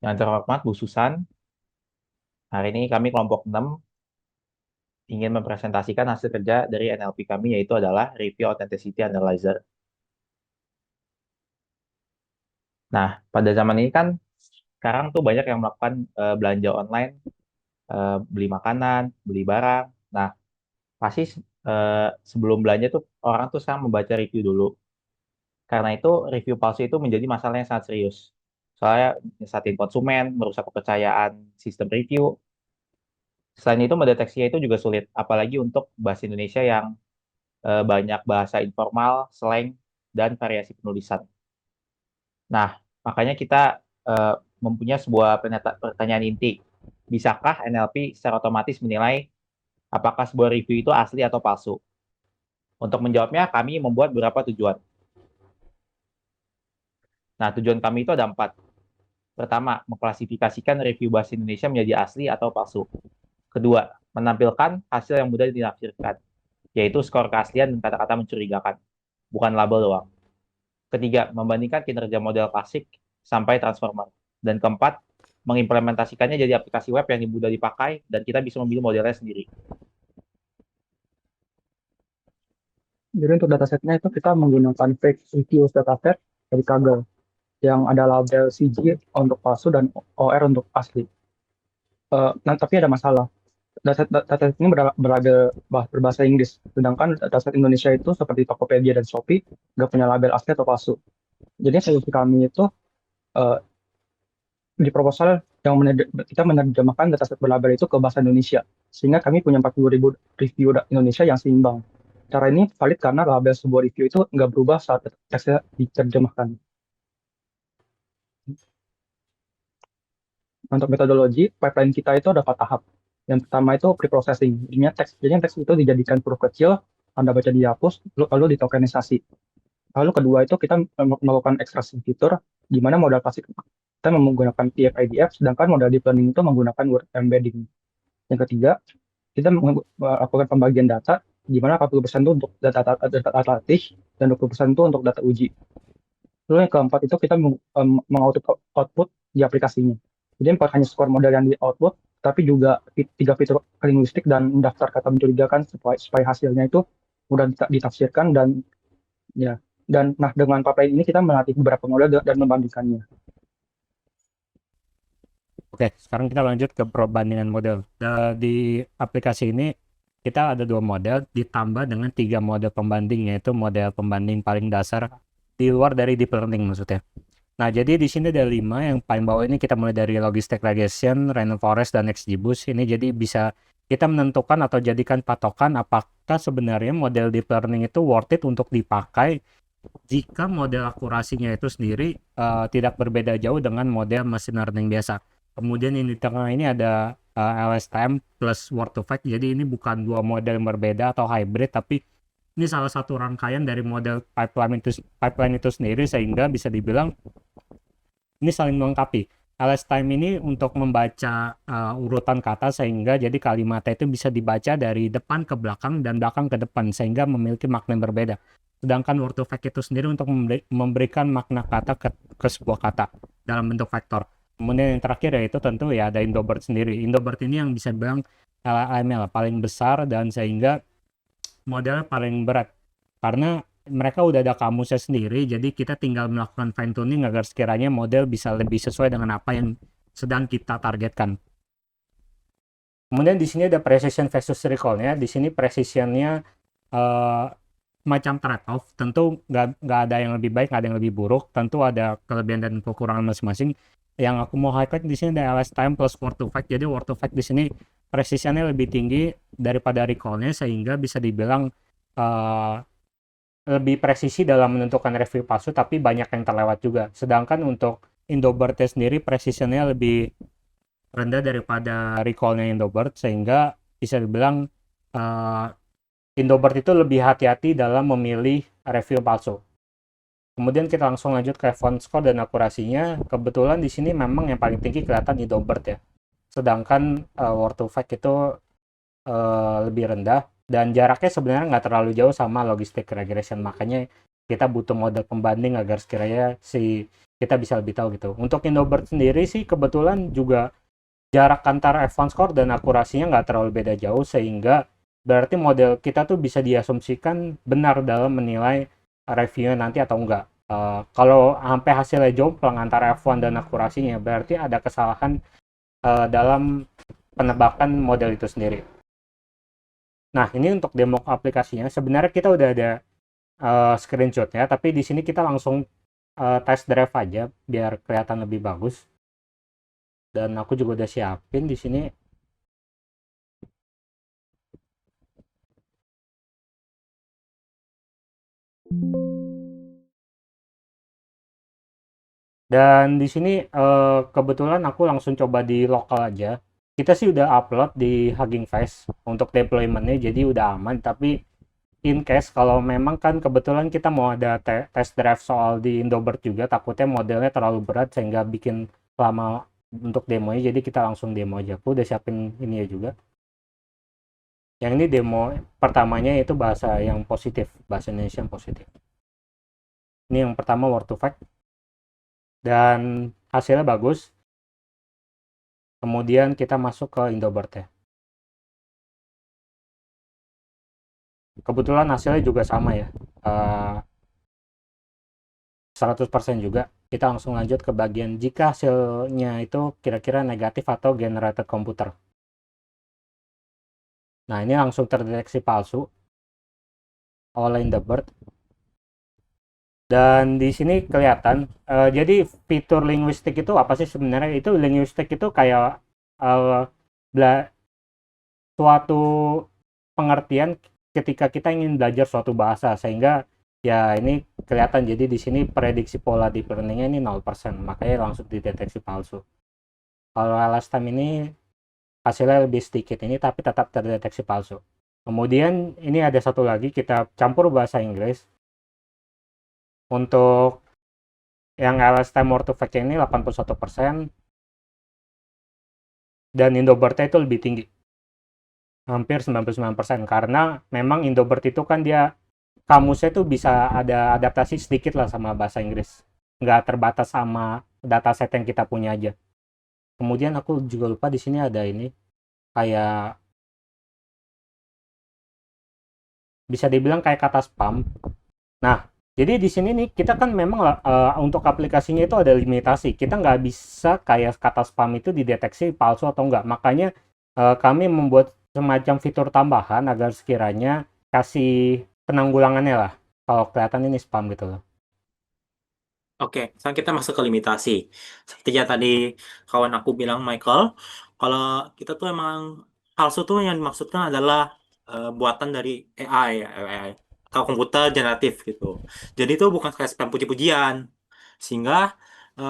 Yang terhormat Bu Susan, hari ini kami kelompok 6 ingin mempresentasikan hasil kerja dari NLP kami, yaitu adalah Review Authenticity Analyzer. Nah, pada zaman ini kan sekarang tuh banyak yang melakukan belanja online, beli makanan, beli barang. Nah, pasti sebelum belanja tuh orang tuh sekarang membaca review dulu. Karena itu review palsu itu menjadi masalah yang sangat serius. Soalnya nyesatin konsumen, merusak kepercayaan sistem review. Selain itu mendeteksinya itu juga sulit, apalagi untuk bahasa Indonesia yang banyak bahasa informal, slang, dan variasi penulisan. Nah, makanya kita eh, mempunyai sebuah pertanyaan inti. Bisakah NLP secara otomatis menilai apakah sebuah review itu asli atau palsu? Untuk menjawabnya, kami membuat beberapa tujuan. Nah, tujuan kami itu ada 4. Pertama, mengklasifikasikan review bahasa Indonesia menjadi asli atau palsu. Kedua, menampilkan hasil yang mudah ditafsirkan, yaitu skor keaslian dan kata-kata mencurigakan, bukan label doang. Ketiga, membandingkan kinerja model klasik sampai transformer. Dan keempat, mengimplementasikannya jadi aplikasi web yang mudah dipakai dan kita bisa memilih modelnya sendiri. Jadi untuk datasetnya itu kita menggunakan fake reviews dataset dari Kaggle yang ada label CG untuk palsu dan OR untuk asli. Nah, tapi ada masalah. Dataset ini berbahasa Inggris, sedangkan dataset Indonesia itu seperti Tokopedia dan Shopee nggak punya label asli atau palsu. Jadi solusi kami itu eh, di proposal kita menerjemahkan dataset berlabel itu ke bahasa Indonesia, sehingga kami punya 40.000 review Indonesia yang seimbang. Cara ini valid karena label sebuah review itu nggak berubah saat teksnya diterjemahkan. Untuk metodologi, pipeline kita itu ada 4 tahap. Yang pertama itu pre-processing. Jadinya teks itu dijadikan huruf kecil, Anda baca dihapus, lalu ditokenisasi. Lalu kedua itu kita melakukan ekstraksi fitur, di mana modal klasik kita menggunakan TF-IDF, sedangkan modal deep learning itu menggunakan word embedding. Yang ketiga, kita melakukan pembagian data, di mana 40% itu untuk data latih dan 20% itu untuk data uji. Lalu yang keempat itu kita output di aplikasinya. Jadi bukan hanya skor model yang di output, tapi juga 3 fitur linguistik dan daftar kata mencurigakan supaya hasilnya itu mudah ditafsirkan dan ya. Dan nah dengan pipeline ini kita melatih beberapa model dan membandingkannya. Oke, sekarang kita lanjut ke perbandingan model. Di aplikasi ini kita ada 2 model ditambah dengan 3 model pembanding, yaitu model pembanding paling dasar di luar dari deep learning maksudnya. Nah, jadi di sini ada 5. Yang paling bawah ini kita mulai dari logistic regression, random forest, dan XGBoost. Ini jadi bisa kita menentukan atau jadikan patokan apakah sebenarnya model deep learning itu worth it untuk dipakai jika model akurasinya itu sendiri tidak berbeda jauh dengan model machine learning biasa. Kemudian yang di tengah ini ada LSTM plus word to fact. Jadi ini bukan 2 model yang berbeda atau hybrid, tapi ini salah satu rangkaian dari model pipeline itu sendiri, sehingga bisa dibilang ini saling melengkapi. LSTime ini untuk membaca urutan kata, sehingga jadi kalimatnya itu bisa dibaca dari depan ke belakang dan belakang ke depan, sehingga memiliki makna yang berbeda. Sedangkan word to fact itu sendiri untuk memberikan makna kata ke sebuah kata dalam bentuk vektor. Kemudian yang terakhir yaitu tentu ya ada Indobert sendiri. Indobert ini yang bisa bilang LLML paling besar dan sehingga modelnya paling berat. Karena mereka udah ada kamusnya sendiri, jadi kita tinggal melakukan fine tuning agar sekiranya model bisa lebih sesuai dengan apa yang sedang kita targetkan. Kemudian di sini ada precision versus recall-nya. Di sini precision-nya macam trade-off. Tentu nggak ada yang lebih baik, nggak ada yang lebih buruk. Tentu ada kelebihan dan kekurangan masing-masing. Yang aku mau highlight di sini ada LS time plus word to fact. Jadi word to fact di sini precision-nya lebih tinggi daripada recall-nya, sehingga bisa dibilang lebih presisi dalam menentukan review palsu, tapi banyak yang terlewat juga. Sedangkan untuk Indobert sendiri precision-nya lebih rendah daripada recall-nya Indobert, sehingga bisa dibilang Indobert itu lebih hati-hati dalam memilih review palsu. Kemudian kita langsung lanjut ke font score dan akurasinya. Kebetulan di sini memang yang paling tinggi kelihatan Indobert ya. Sedangkan word to fact itu lebih rendah dan jaraknya sebenarnya nggak terlalu jauh sama logistic regression. Makanya kita butuh model pembanding agar sekiranya kita bisa lebih tahu gitu. Untuk Indobird sendiri sih kebetulan juga jarak antara F1 score dan akurasinya nggak terlalu beda jauh, sehingga berarti model kita tuh bisa diasumsikan benar dalam menilai reviewnya nanti atau enggak. Kalau sampai hasilnya jomplang antara F1 dan akurasinya, berarti ada kesalahan dalam penebakan model itu sendiri. Nah, ini untuk demo aplikasinya. Sebenarnya kita udah ada screenshotnya, tapi di sini kita langsung test drive aja biar kelihatan lebih bagus. Dan aku juga udah siapin di sini. Dan di sini kebetulan aku langsung coba di lokal aja. Kita sih udah upload di Hugging Face untuk deployment-nya, jadi udah aman. Tapi in case kalau memang kan kebetulan kita mau ada test drive soal di Indobird juga, takutnya modelnya terlalu berat sehingga bikin lama untuk demonya, jadi kita langsung demo aja. Aku udah siapin ini ya juga. Yang ini demo pertamanya itu bahasa yang positif, bahasa Indonesia yang positif. Ini yang pertama word to fact. Dan hasilnya bagus. Kemudian kita masuk ke Indobird ya. Kebetulan hasilnya juga sama ya. 100% juga. Kita langsung lanjut ke bagian jika hasilnya itu kira-kira negatif atau generated komputer. Nah, ini langsung terdeteksi palsu oleh Indobird. Dan di sini kelihatan, jadi fitur linguistik itu apa sih sebenarnya? Itu linguistik itu kayak suatu pengertian ketika kita ingin belajar suatu bahasa, sehingga ya ini kelihatan. Jadi di sini prediksi pola deep learning-nya ini 0%, makanya langsung dideteksi palsu. Kalau LSTM ini hasilnya lebih sedikit ini, tapi tetap terdeteksi palsu. Kemudian ini ada satu lagi, kita campur bahasa Inggris. Untuk yang LSTM word to fact ini 81%, dan Indobird itu lebih tinggi, hampir 99%, karena memang Indobird itu kan dia kamusnya tuh bisa ada adaptasi sedikit lah sama bahasa Inggris, nggak terbatas sama dataset yang kita punya aja. Kemudian aku juga lupa di sini ada ini kayak bisa dibilang kayak kata spam. Nah, jadi di sini nih kita kan memang untuk aplikasinya itu ada limitasi. Kita nggak bisa kayak kata spam itu dideteksi palsu atau enggak. Makanya kami membuat semacam fitur tambahan agar sekiranya kasih penanggulangannya lah kalau kelihatan ini spam gitu loh. Oke, sekarang kita masuk ke limitasi. Seperti yang tadi kawan aku bilang, Michael, kalau kita tuh emang palsu tuh yang dimaksudkan adalah buatan dari AI, AI atau komputer generatif gitu. Jadi itu bukan kayak spam puji-pujian. Sehingga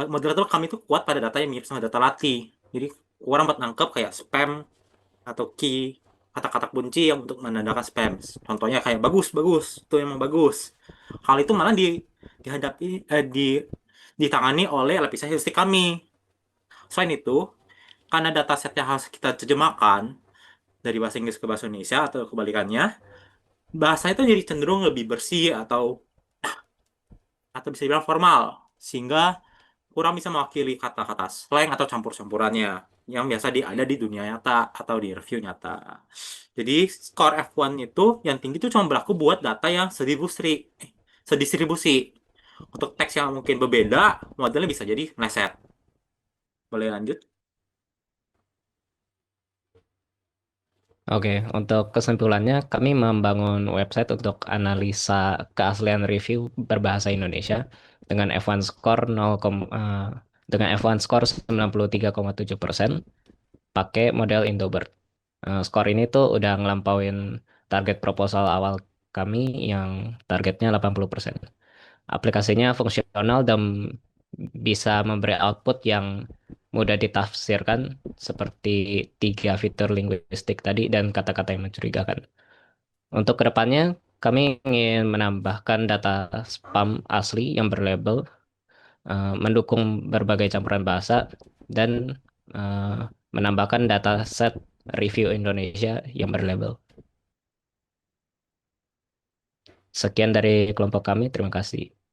moderator kami tuh kuat pada data yang mirip sama data latih. Jadi kurang buat nangkep kayak spam atau key, kata-kata kunci yang untuk menandakan spam. Contohnya kayak bagus, bagus, itu emang bagus. Hal itu malah dihadapi ditangani oleh lapisan heuristik kami. Selain itu, karena dataset yang harus kita terjemahkan dari bahasa Inggris ke bahasa Indonesia atau kebalikannya, bahasa itu jadi cenderung lebih bersih atau bisa dibilang formal, sehingga kurang bisa mewakili kata-kata slang atau campur-campurannya yang biasa ada di dunia nyata atau di review nyata. Jadi skor F1 itu yang tinggi itu cuma berlaku buat data yang sedistribusi. Untuk teks yang mungkin berbeda, modelnya bisa jadi meleset. Boleh lanjut? Oke, untuk kesimpulannya, kami membangun website untuk analisa keaslian review berbahasa Indonesia dengan F1 score 0, dengan F1 score 93,7%, pakai model Indobird. Skor ini tuh udah ngelampauin target proposal awal kami yang targetnya 80%. Aplikasinya fungsional dan bisa memberi output yang mudah ditafsirkan seperti 3 fitur linguistik tadi dan kata-kata yang mencurigakan. Untuk kedepannya, kami ingin menambahkan data spam asli yang berlabel, mendukung berbagai campuran bahasa, dan menambahkan data set review Indonesia yang berlabel. Sekian dari kelompok kami. Terima kasih.